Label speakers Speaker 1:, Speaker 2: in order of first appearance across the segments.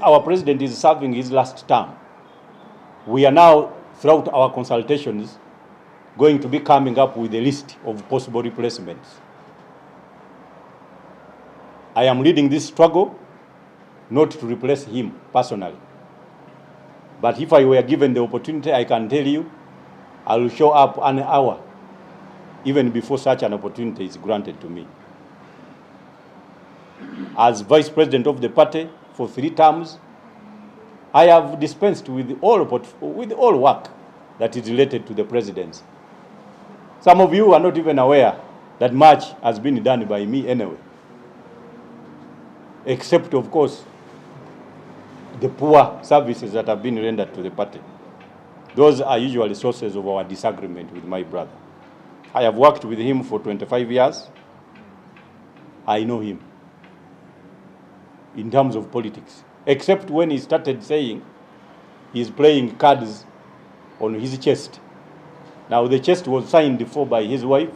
Speaker 1: Our president is serving his last term. We are now, throughout our consultations, going to be coming up with a list of possible replacements. I am leading this struggle not to replace him personally. But if I were given the opportunity, I can tell you, I will show up an hour even before such an opportunity is granted to me. As vice president of the party for 3 terms, I have dispensed with all work that is related to the presidency. Some of you are not even aware that much has been done by me anyway, except, of course, the poor services that have been rendered to the party. Those are usually sources of our disagreement with my brother. I have worked with him for 25 years. I know him in terms of politics, except when he started saying he's playing cards on his chest. Now, the chest was signed for by his wife.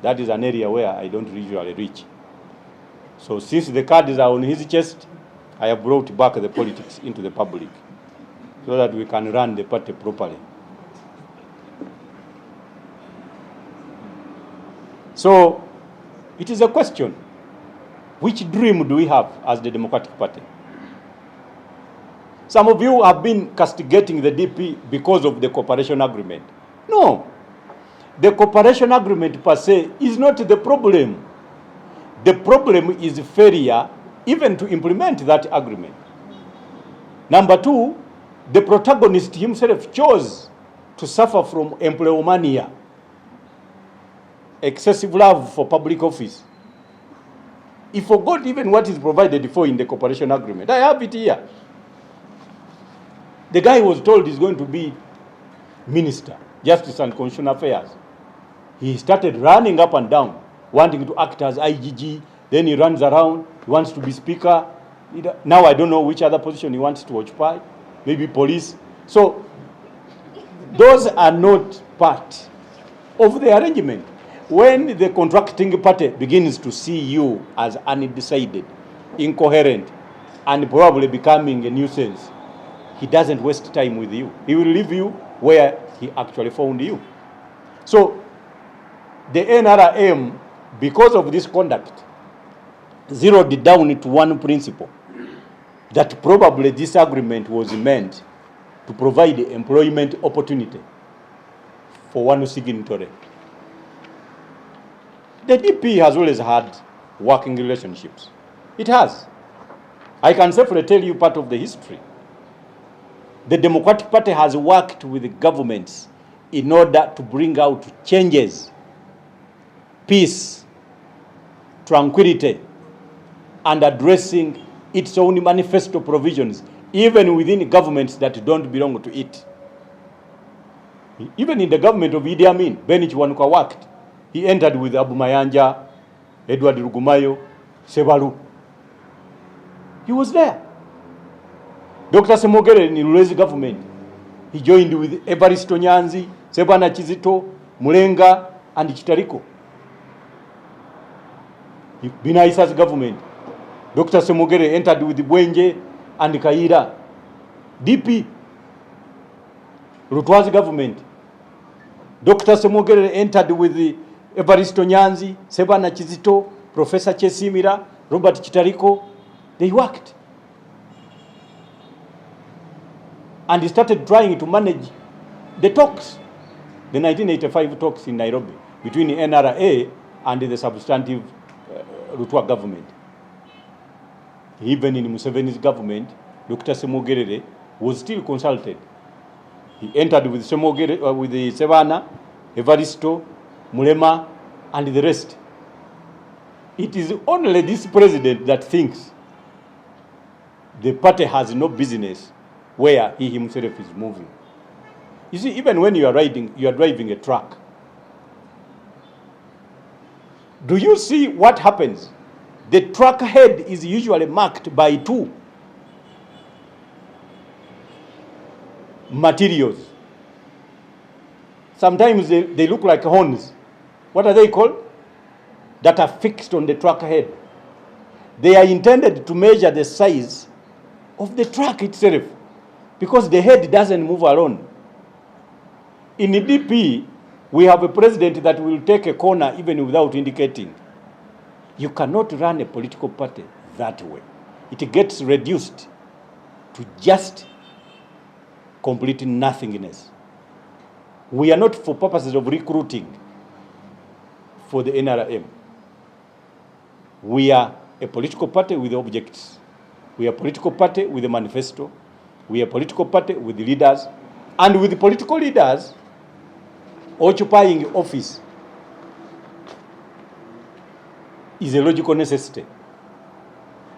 Speaker 1: That is an area where I don't usually reach. So since the cards are on his chest, I have brought back the politics into the public so that we can run the party properly. So it is a question, which dream do we have as the Democratic Party? Some of you have been castigating the DP because of the cooperation agreement. No, the cooperation agreement per se is not the problem. The problem is failure even to implement that agreement. Number 2, the protagonist himself chose to suffer from employomania, excessive love for public office. He forgot even what is provided for in the cooperation agreement. I have it here. The guy was told he's going to be Minister, Justice and Constitutional Affairs. He started running up and down, wanting to act as IGG. Then he runs around, he wants to be Speaker. Now I don't know which other position he wants to occupy, maybe police. So those are not part of the arrangement. When the contracting party begins to see you as undecided, incoherent, and probably becoming a nuisance, he doesn't waste time with you. He will leave you where he actually found you. So the NRM, because of this conduct, zeroed down to one principle, that probably this agreement was meant to provide employment opportunity for one signatory. The DP has always had working relationships. It has. I can safely tell you part of the history. The Democratic Party has worked with the governments in order to bring out changes, peace, tranquility, and addressing its own manifesto provisions, even within governments that don't belong to it. Even in the government of Idi Amin, Benich Wanuka worked. He entered with Abu Mayanja, Edward Rugumayo, Sebalu. He was there. Dr. Semogere in Lulezi government, he joined with Evaristo Nyanzi, Sebana Chizito, Mulenga, and Chitariko. Bina Isa's government, Dr. Semogere entered with Bwenje and Kaira. DP, Rutwa's government, Dr. Semogere entered with the Evaristo Nyanzi, Sebana Chizito, Professor Chesimira, Robert Chitariko. They worked. And he started trying to manage the talks, the 1985 talks in Nairobi, between the NRA and the substantive Rutwa government. Even in Museveni's government, Dr. Semogere was still consulted. He entered with Semogere, with the Sebana, Evaristo, Mulema, and the rest. It is only this president that thinks the party has no business where he himself is moving. You see, even when you are driving a truck, do you see what happens? The truck head is usually marked by 2 materials. Sometimes they look like horns. What are they called? That are fixed on the truck head. They are intended to measure the size of the track itself, because the head doesn't move alone. In the DP, we have a president that will take a corner even without indicating. You cannot run a political party that way. It gets reduced to just complete nothingness. We are not for purposes of recruiting for the NRM. We are a political party with objectives. We are a political party with a manifesto. We are a political party with leaders. And with the political leaders occupying office is a logical necessity.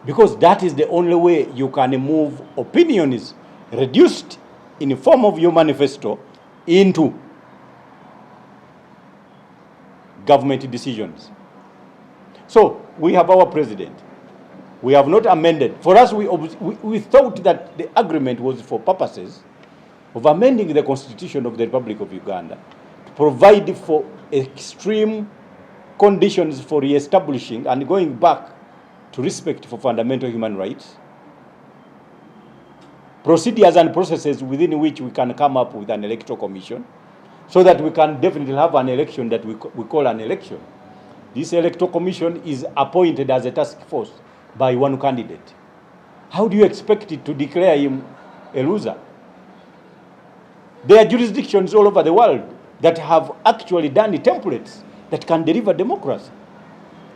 Speaker 1: Because that is the only way you can move opinions reduced in the form of your manifesto into government decisions. So we have our president. We have not amended. For us, we thought that the agreement was for purposes of amending the Constitution of the Republic of Uganda to provide for extreme conditions for re-establishing and going back to respect for fundamental human rights, procedures and processes within which we can come up with an electoral commission so that we can definitely have an election that we call an election. This electoral commission is appointed as a task force by one candidate. How do you expect it to declare him a loser? There are jurisdictions all over the world that have actually done templates that can deliver democracy.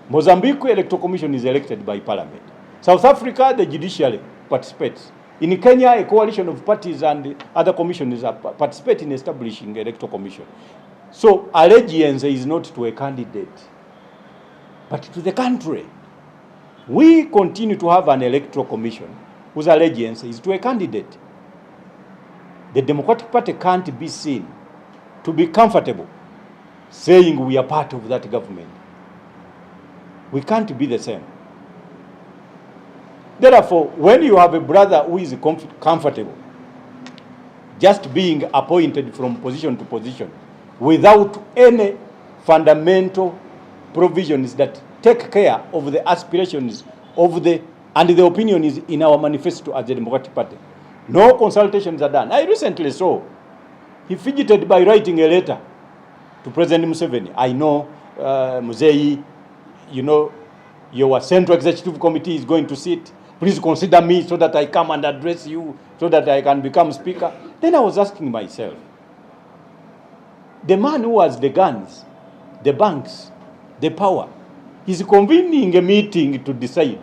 Speaker 1: Mozambique electoral commission is elected by parliament. South Africa, the judiciary participates. In Kenya, a coalition of parties and other commissions participate in establishing electoral commission. So allegiance is not to a candidate, but to the country. We continue to have an electoral commission whose allegiance is to a candidate. The Democratic Party can't be seen to be comfortable saying we are part of that government. We can't be the same. Therefore, when you have a brother who is comfortable just being appointed from position to position without any fundamental provisions that take care of the aspirations of and the opinions in our manifesto as the Democratic Party, no consultations are done. I recently saw he fidgeted by writing a letter to President Museveni. I know, Muzei, you know, your Central Executive Committee is going to sit. Please consider me so that I come and address you, so that I can become speaker. Then I was asking myself, the man who has the guns, the banks, the power, is convening a meeting to decide.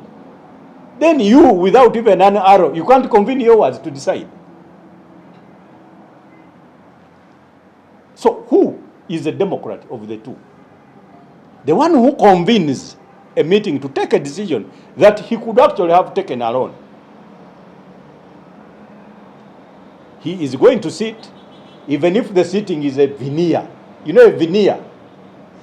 Speaker 1: Then you, without even an arrow, you can't convene yours to decide. So who is the Democrat of the two? The one who convenes a meeting to take a decision that he could actually have taken alone. He is going to sit, even if the sitting is a veneer. You know, a veneer,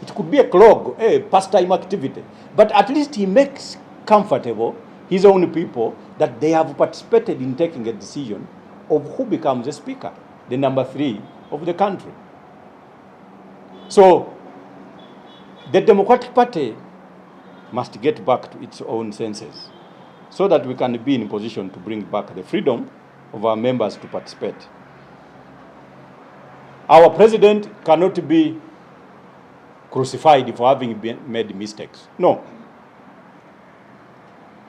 Speaker 1: it could be a clog, a pastime activity. But at least he makes comfortable his own people that they have participated in taking a decision of who becomes the speaker, the number 3 of the country. So the Democratic Party must get back to its own senses so that we can be in position to bring back the freedom of our members to participate. Our president cannot be crucified for having made mistakes. No.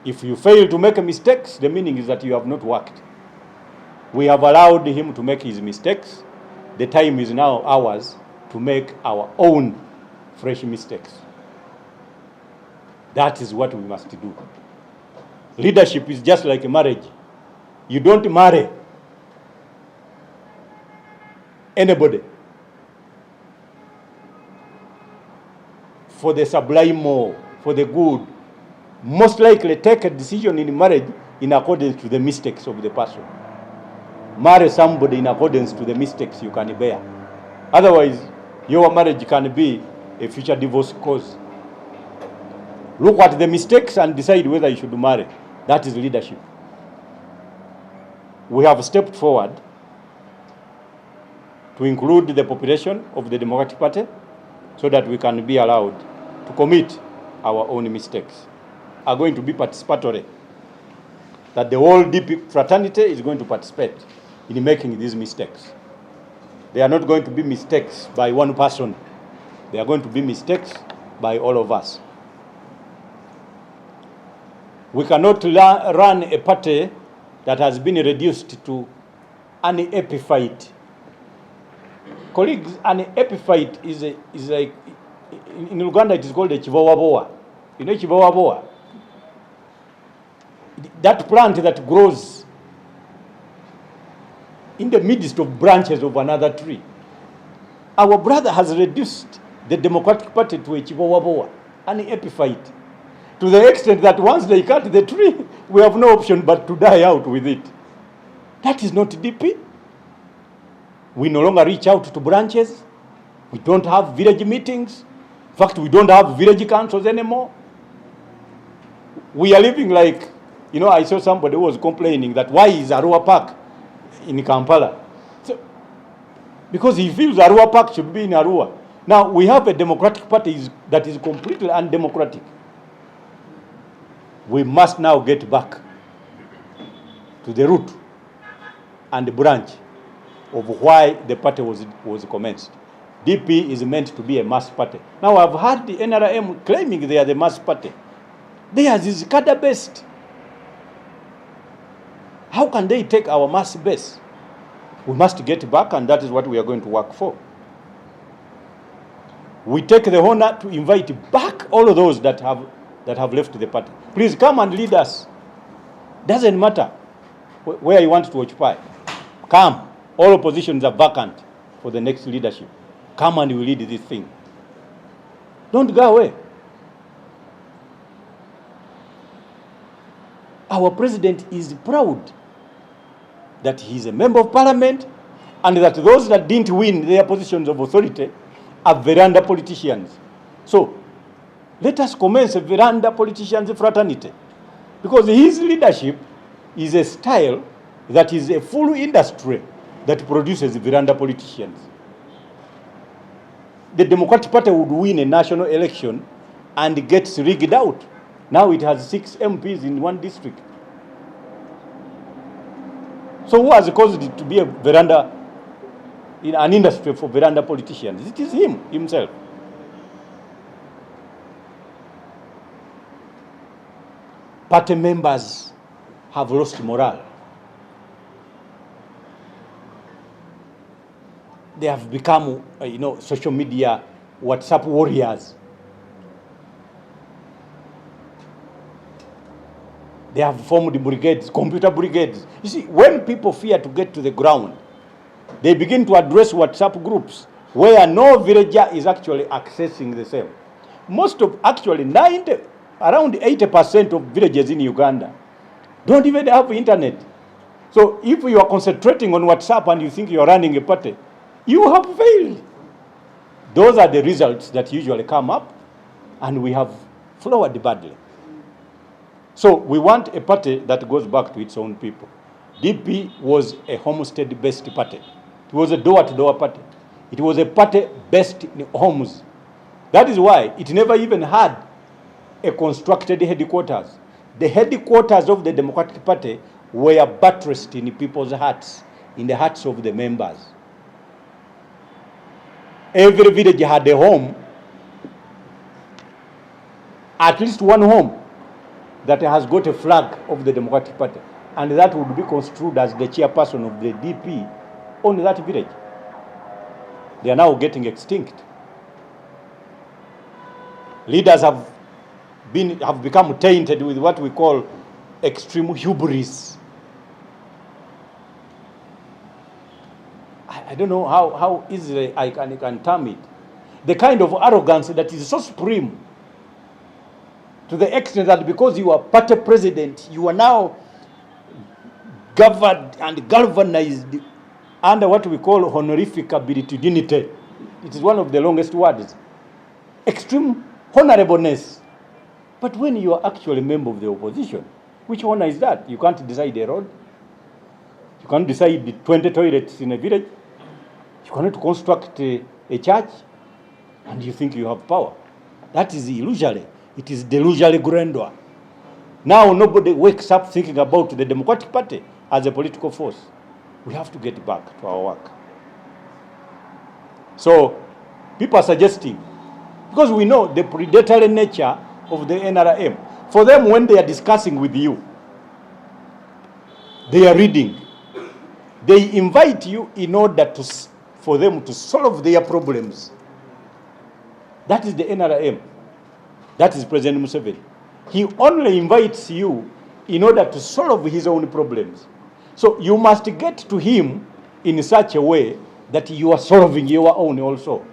Speaker 1: If you fail to make mistakes, the meaning is that you have not worked. We have allowed him to make his mistakes. The time is now ours to make our own fresh mistakes. That is what we must do. Leadership is just like a marriage. You don't marry anybody for the sublime or for the good. Most likely take a decision in marriage in accordance to the mistakes of the person. Marry somebody in accordance to the mistakes you can bear. Otherwise, your marriage can be a future divorce cause. Look at the mistakes and decide whether you should marry. That is leadership. We have stepped forward to include the population of the Democratic Party so that we can be allowed to commit our own mistakes. Are going to be participatory. that the whole DP fraternity is going to participate in making these mistakes. They are not going to be mistakes by one person. They are going to be mistakes by all of us. We cannot run a party that has been reduced to an epiphyte. Colleagues, an epiphyte is like, in Uganda it is called a chivowaboa. You know chivowaboa? That plant that grows in the midst of branches of another tree. Our brother has reduced the Democratic Party to a chivowaboa, an epiphyte, to the extent that once they cut the tree, we have no option but to die out with it. That is not DP. We no longer reach out to branches. We don't have village meetings. In fact, we don't have village councils anymore. We are living like, you know, I saw somebody who was complaining that why is Arua Park in Kampala? So, because he feels Arua Park should be in Arua. Now, we have a Democratic Party that is completely undemocratic. We must now get back to the root and the branch of why the party was commenced. DP is meant to be a mass party. Now, I've heard the NRM claiming they are the mass party. Theirs is cadre-based. How can they take our mass base? We must get back, and that is what we are going to work for. We take the honor to invite back all of those that have left the party. Please come and lead us. Doesn't matter where you want to occupy. Come. All positions are vacant for the next leadership. Come and we lead this thing. Don't go away. Our president is proud that he is a member of parliament and that those that didn't win their positions of authority are veranda politicians. So, let us commence a veranda politicians fraternity, because his leadership is a style that is a full industry that produces veranda politicians. The Democratic Party would win a national election and gets rigged out. Now it has 6 MPs in one district. So who has caused it to be a veranda, in an industry for veranda politicians? It is him, himself. Party members have lost morale. They have become, social media, WhatsApp warriors. They have formed brigades, computer brigades. You see, when people fear to get to the ground, they begin to address WhatsApp groups where no villager is actually accessing the same. Around 80% of villages in Uganda don't even have internet. So if you are concentrating on WhatsApp and you think you are running a party, you have failed. Those are the results that usually come up, and we have floored badly. So we want a party that goes back to its own people. DP was a homestead-based party. It was a door-to-door party. It was a party based in homes. That is why it never even had a constructed headquarters. The headquarters of the Democratic Party were buttressed in people's hearts, in the hearts of the members. Every village had a home, at least one home, that has got a flag of the Democratic Party, and that would be construed as the chairperson of the DP on that village. They are now getting extinct. Leaders have become tainted with what we call extreme hubris. I don't know how easily I can term it. The kind of arrogance that is so supreme, to the extent that because you are party president, you are now governed and galvanized under what we call honorific ability. It is one of the longest words. Extreme honorableness. But when you are actually a member of the opposition, which honor is that? You can't decide a road. You can't decide the 20 toilets in a village. You cannot construct a church, and you think you have power. That is illusory. It is delusional grandeur. Now nobody wakes up thinking about the Democratic Party as a political force. We have to get back to our work. So people are suggesting, because we know the predatory nature of the NRM. For them, when they are discussing with you, they are reading. They invite you in order for them to solve their problems. That is the NRM. That is President Museveni. He only invites you in order to solve his own problems. So you must get to him in such a way that you are solving your own also.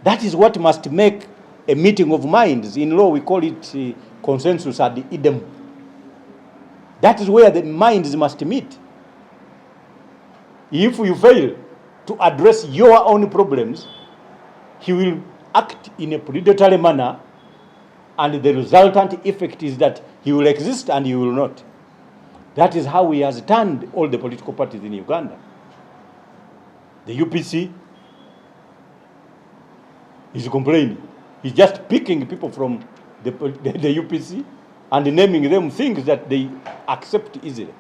Speaker 1: That is what must make a meeting of minds. In law, we call it consensus ad idem. That is where the minds must meet. If you fail to address your own problems, he will act in a predatory manner, and the resultant effect is that he will exist and he will not. That is how he has turned all the political parties in Uganda. The UPC is complaining. He's just picking people from the UPC and naming them things that they accept easily.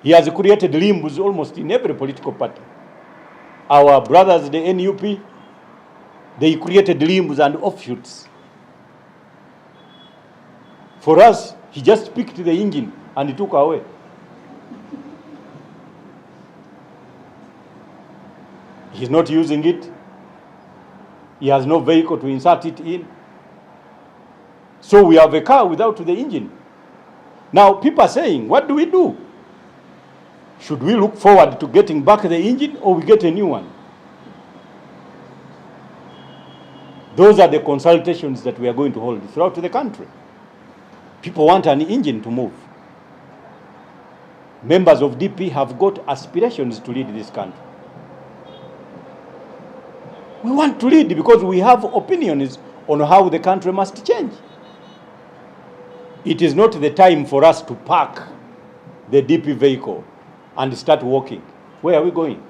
Speaker 1: He has created limbs almost in every political party. Our brothers, the NUP, they created limbs and offshoots. For us, he just picked the engine and he took away. He's not using it. He has no vehicle to insert it in. So we have a car without the engine. Now people are saying, what do we do? Should we look forward to getting back the engine, or we get a new one? Those are the consultations that we are going to hold throughout the country. People want an engine to move. Members of DP have got aspirations to lead this country. We want to lead because we have opinions on how the country must change. It is not the time for us to park the DP vehicle and start walking. Where are we going?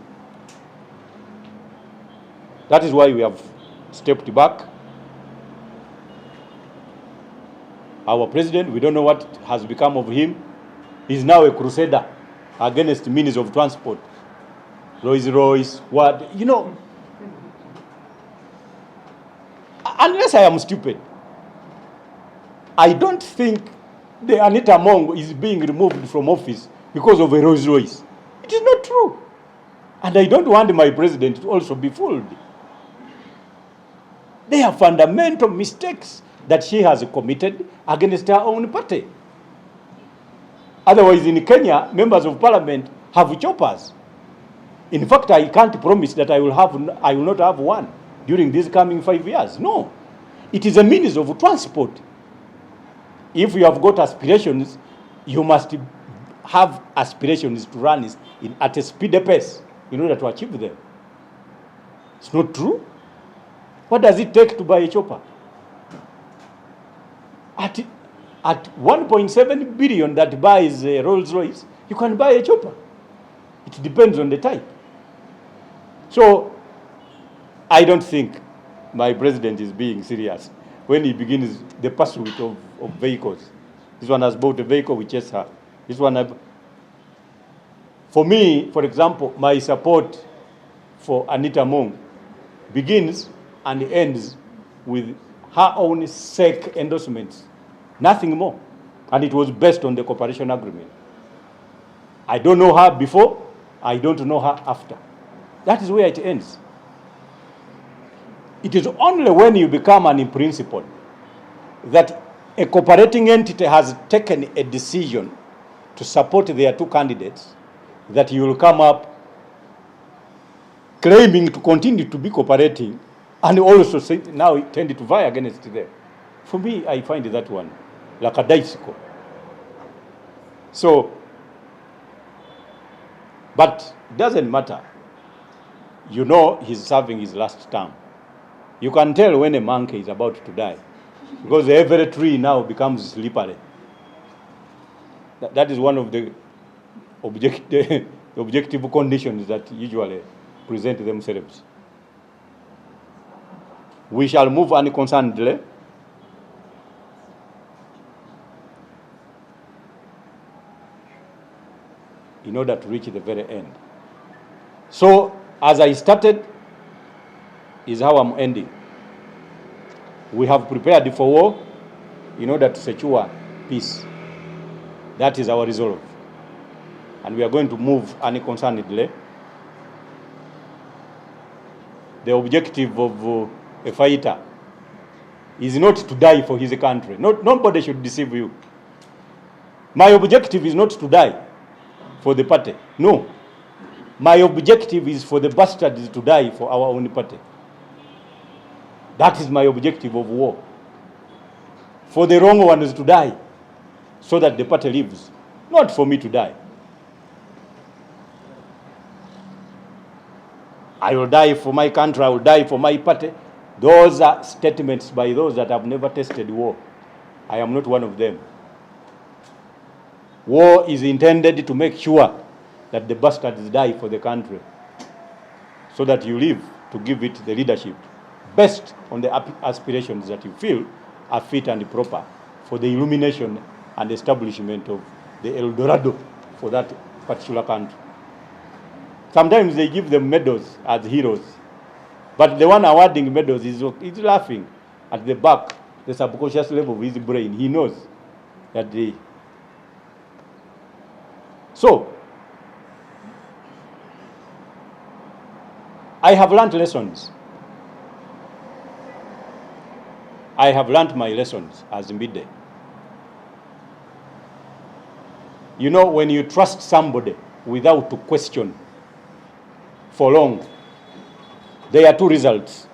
Speaker 1: That is why we have stepped back. Our president, we don't know what has become of him. He's now a crusader against means of transport. Rolls-Royce, what, you know. Unless I am stupid, I don't think the Anita Among is being removed from office because of a Rolls-Royce. It is not true. And I don't want my president to also be fooled. They are fundamental mistakes that she has committed against her own party. Otherwise, in Kenya, members of parliament have choppers. In fact, I can't promise that I will not have one during these coming 5 years. No. It is a means of transport. If you have got aspirations, you must have aspirations to run at a speedy pace in order to achieve them. It's not true. What does it take to buy a chopper? At 1.7 billion that buys a Rolls-Royce, you can buy a chopper. It depends on the type. So I don't think my president is being serious when he begins the pursuit of vehicles. This one has bought a vehicle, we chase her. This one, for me, for example, my support for Anita Among begins and ends with her own SEC endorsements, nothing more. And it was based on the cooperation agreement. I don't know her before, I don't know her after. That is where it ends. It is only when you become an in-principle that a cooperating entity has taken a decision to support their two candidates that you will come up claiming to continue to be cooperating and also say, now it tended to vie against them. For me, I find that one lackadaisical. So, but it doesn't matter. You know he's serving his last term. You can tell when a monkey is about to die because every tree now becomes slippery. That is one of the objective conditions that usually present themselves. We shall move unconcernedly in order to reach the very end. So, as I started, is how I'm ending. We have prepared for war in order to secure peace. That is our resolve. And we are going to move unconcernedly. The objective of a fighter is not to die for his country. Nobody should deceive you. My objective is not to die for the party. No. My objective is for the bastards to die for our own party. That is my objective of war. For the wrong ones to die so that the party lives, not for me to die. I will die for my country, I will die for my party. Those are statements by those that have never tasted war. I am not one of them. War is intended to make sure that the bastards die for the country so that you live to give it the leadership based on the aspirations that you feel are fit and proper for the illumination and establishment of the El Dorado for that particular country. Sometimes they give them medals as heroes, but the one awarding medals is laughing at the back, the subconscious level of his brain. He knows that they... So, I have learned lessons. I have learned my lessons as Mbidde. You know, when you trust somebody without to question for long, there are two results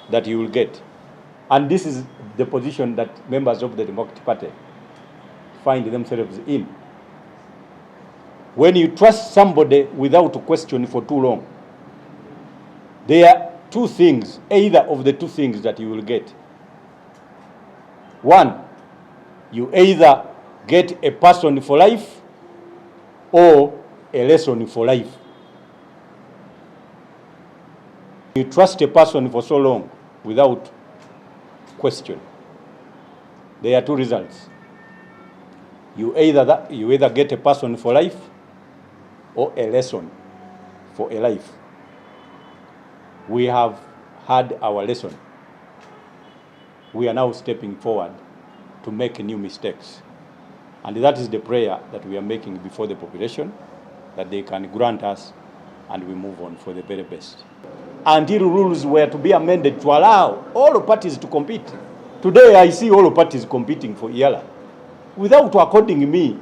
Speaker 1: that you will get. And this is the position that members of the Democratic Party find themselves in. When you trust somebody without to question for too long, there are two things, either of the two things that you will get. One, you either get a person for life or a lesson for life. You trust a person for so long without question, there are two results. You either get a person for life or a lesson for a life. We have had our lesson. We are now stepping forward to make new mistakes. And that is the prayer that we are making before the population, that they can grant us and we move on for the very best. Until rules were to be amended to allow all parties to compete. Today I see all parties competing for Yala without according me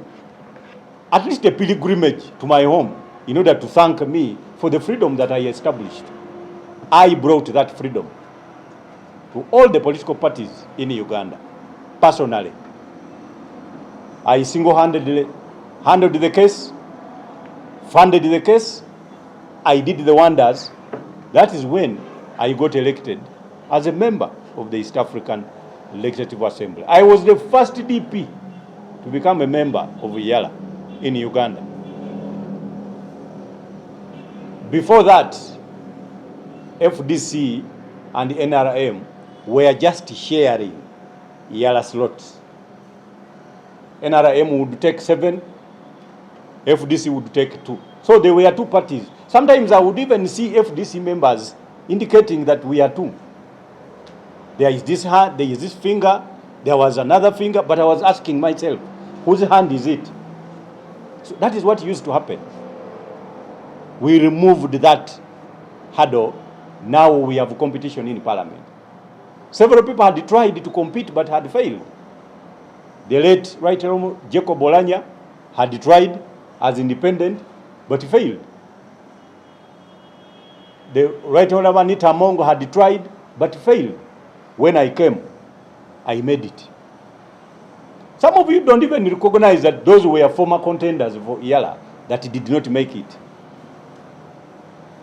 Speaker 1: at least a pilgrimage to my home in order to thank me for the freedom that I established. I brought that freedom to all the political parties in Uganda. Personally, I single-handedly handled the case, funded the case, I did the wonders. That is when I got elected as a member of the East African Legislative Assembly. I was the first DP to become a member of Yala in Uganda. Before that, FDC and NRM were just sharing Yala slots. NRM would take 7, FDC would take 2. So there were two parties. Sometimes I would even see FDC members indicating that we are 2. There is this hand, there is this finger, there was another finger, but I was asking myself, whose hand is it? So that is what used to happen. We removed that hurdle. Now we have competition in Parliament. Several people had tried to compete but had failed. The late Right Honourable Jacob Olanya had tried as independent but failed. The Right Honourable Anita Mongo had tried but failed. When I came, I made it. Some of you don't even recognize that those were former contenders for Yala that did not make it.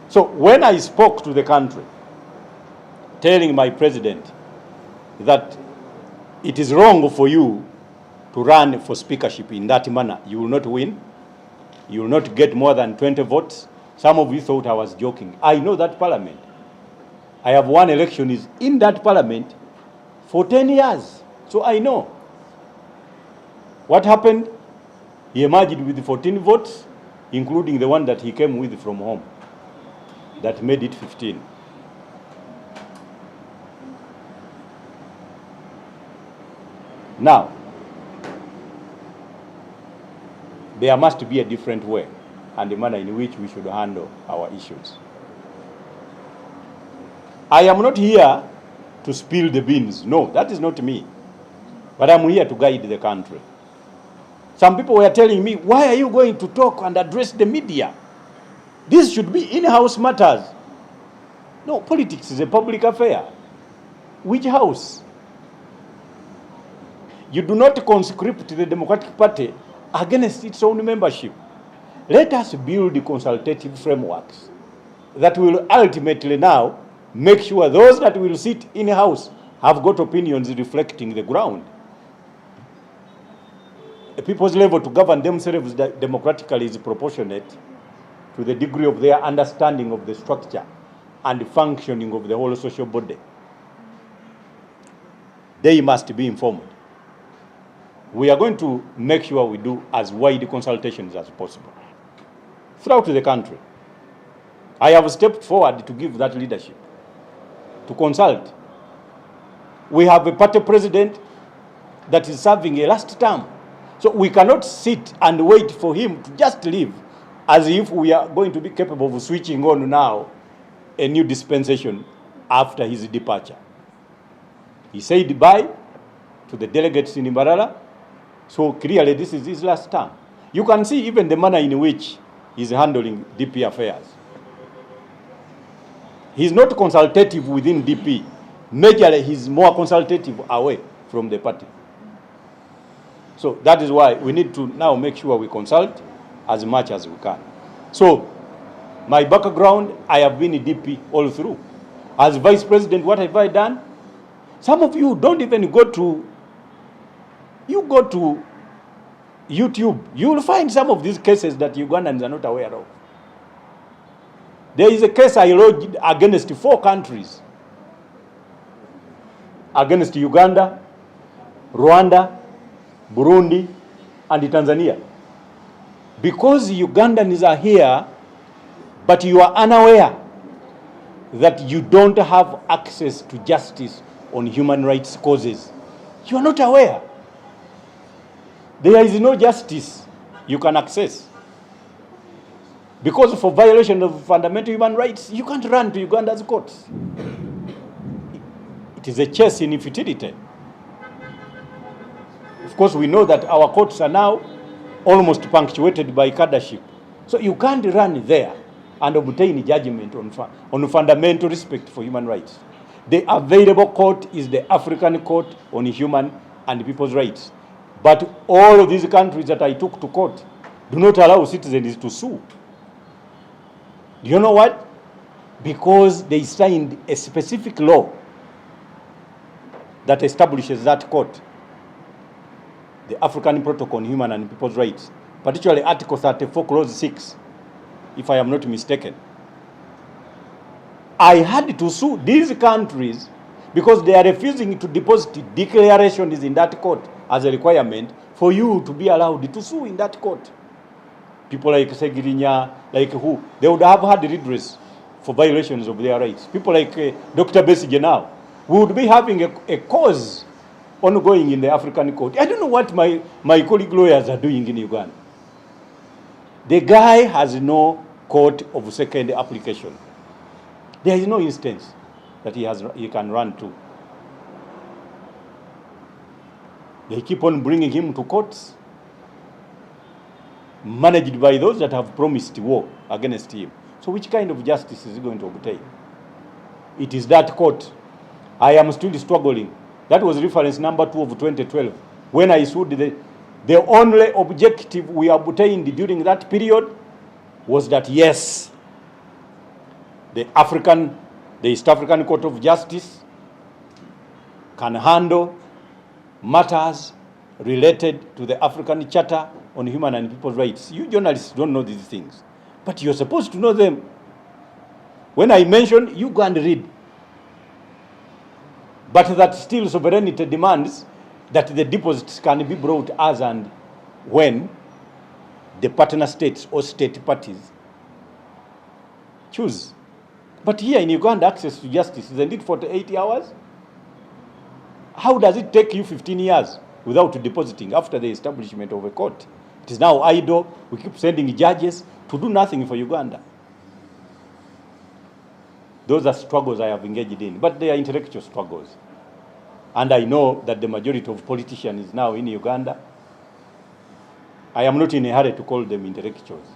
Speaker 1: So when I spoke to the country, telling my president that it is wrong for you to run for speakership in that manner, you will not win, you will not get more than 20 votes. Some of you thought I was joking. I know that parliament. I have won elections in that parliament for 10 years. So I know. What happened? He emerged with 14 votes, including the one that he came with from home, that made it 15. Now, there must be a different way and the manner in which we should handle our issues. I am not here to spill the beans. No, that is not me. But I'm here to guide the country. Some people were telling me, why are you going to talk and address the media? This should be in-house matters. No, politics is a public affair. Which house? You do not conscript the Democratic Party against its own membership. Let us build consultative frameworks that will ultimately now make sure those that will sit in-house have got opinions reflecting the ground. A people's level to govern themselves democratically is proportionate to the degree of their understanding of the structure and functioning of the whole social body. They must be informed. We are going to make sure we do as wide consultations as possible throughout the country. I have stepped forward to give that leadership, to consult. We have a party president that is serving a last term. So we cannot sit and wait for him to just leave as if we are going to be capable of switching on now a new dispensation after his departure. He said bye to the delegates in Mbarara. So clearly this is his last term. You can see even the manner in which he's handling DP affairs. He's not consultative within DP. Majorly, he's more consultative away from the party. So that is why we need to now make sure we consult as much as we can. So my background, I have been a DP all through. As vice president, what have I done? Some of you don't even go to YouTube. You will find some of these cases that Ugandans are not aware of. There is a case I lodged against 4 countries. Against Uganda, Rwanda, Burundi, and Tanzania. Because Ugandans are here, but you are unaware that you don't have access to justice on human rights causes. You are not aware. There is no justice you can access. Because for violation of fundamental human rights, you can't run to Uganda's courts. It is a chase in futility. Of course, we know that our courts are now almost punctuated by cadreship. So you can't run there and obtain judgment on fundamental respect for human rights. The available court is the African Court on Human and People's Rights. But all of these countries that I took to court do not allow citizens to sue. Do you know what? Because they signed a specific law that establishes that court. The African Protocol on Human and People's Rights, particularly Article 34, Clause 6, if I am not mistaken. I had to sue these countries because they are refusing to deposit declarations in that court as a requirement for you to be allowed to sue in that court. People like Segirinya, like who, they would have had redress for violations of their rights. People like Dr. Besigye now, we would be having a cause ongoing in the African court. I don't know what my colleague lawyers are doing in Uganda. The guy has no court of second application. There is no instance that he can run to. They keep on bringing him to courts, managed by those that have promised war against him. So which kind of justice is he going to obtain? It is that court. I am still struggling. That was reference number 2 of 2012. When I sued, the only objective we obtained during that period was that, yes, the East African Court of Justice can handle matters related to the African Charter on Human and People's Rights. You journalists don't know these things, but you're supposed to know them. When I mention, you go and read. But that still sovereignty demands that the deposits can be brought as and when the partner states or state parties choose. But here in Uganda, access to justice is indeed 48 hours. How does it take you 15 years without depositing after the establishment of a court? It is now idle. We keep sending judges to do nothing for Uganda. Those are struggles I have engaged in, but they are intellectual struggles. And I know that the majority of politicians now in Uganda, I am not in a hurry to call them intellectuals.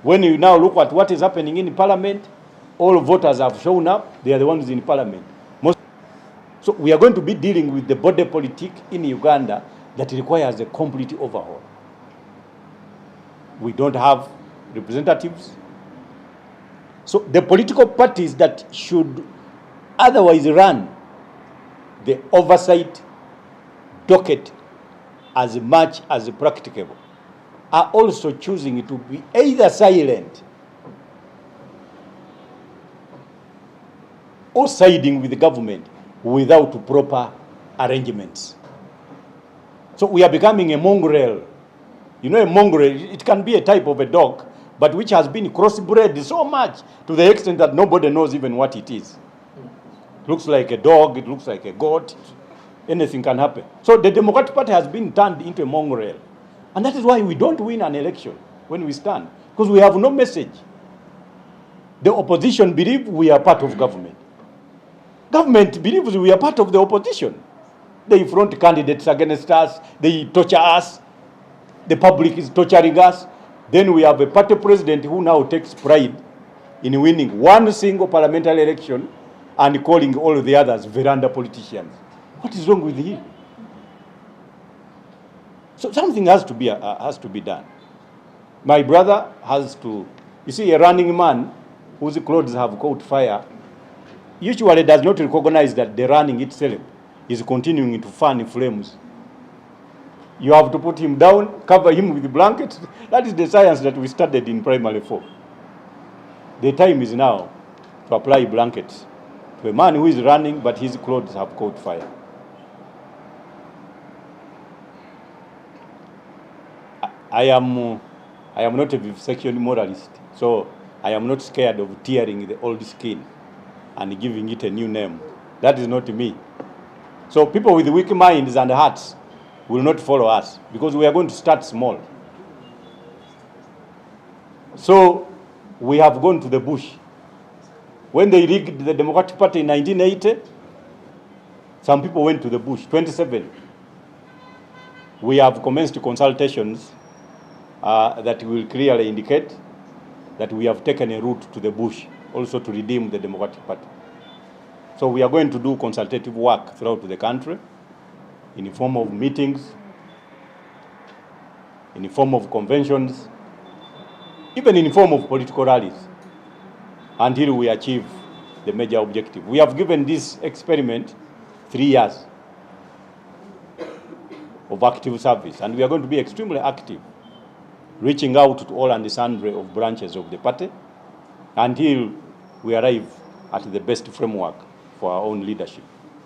Speaker 1: When you now look at what is happening in Parliament, all voters have shown up. They are the ones in Parliament. So we are going to be dealing with the body politic in Uganda that requires a complete overhaul. We don't have representatives. So the political parties that should otherwise run the oversight docket as much as practicable are also choosing to be either silent or siding with the government without proper arrangements. So we are becoming a mongrel. You know, a mongrel, it can be a type of a dog, but which has been crossbred so much to the extent that nobody knows even what it is. It looks like a dog, it looks like a goat, anything can happen. So the Democratic Party has been turned into a mongrel. And that is why we don't win an election when we stand, because we have no message. The opposition believe we are part of government. Government believes we are part of the opposition. They front candidates against us, they torture us, the public is torturing us. Then we have a party president who now takes pride in winning one single parliamentary election and calling all the others veranda politicians. What is wrong with him? So something has to be done. My brother has to, you see, a running man whose clothes have caught fire usually does not recognize that the running itself is continuing to fan flames. You have to put him down, cover him with blankets. That is the science that we studied in primary 4. The time is now to apply blankets to a man who is running, but his clothes have caught fire. I am not a vivisection moralist, so I am not scared of tearing the old skin and giving it a new name. That is not me. So people with weak minds and hearts will not follow us because we are going to start small. So we have gone to the bush. When they rigged the Democratic Party in 1980, some people went to the bush, 27. We have commenced consultations that will clearly indicate that we have taken a route to the bush, also to redeem the Democratic Party. So we are going to do consultative work throughout the country in the form of meetings, in the form of conventions, even in the form of political rallies, until we achieve the major objective. We have given this experiment 3 years of active service, and we are going to be extremely active, reaching out to all and sundry of branches of the party until we arrive at the best framework for our own leadership.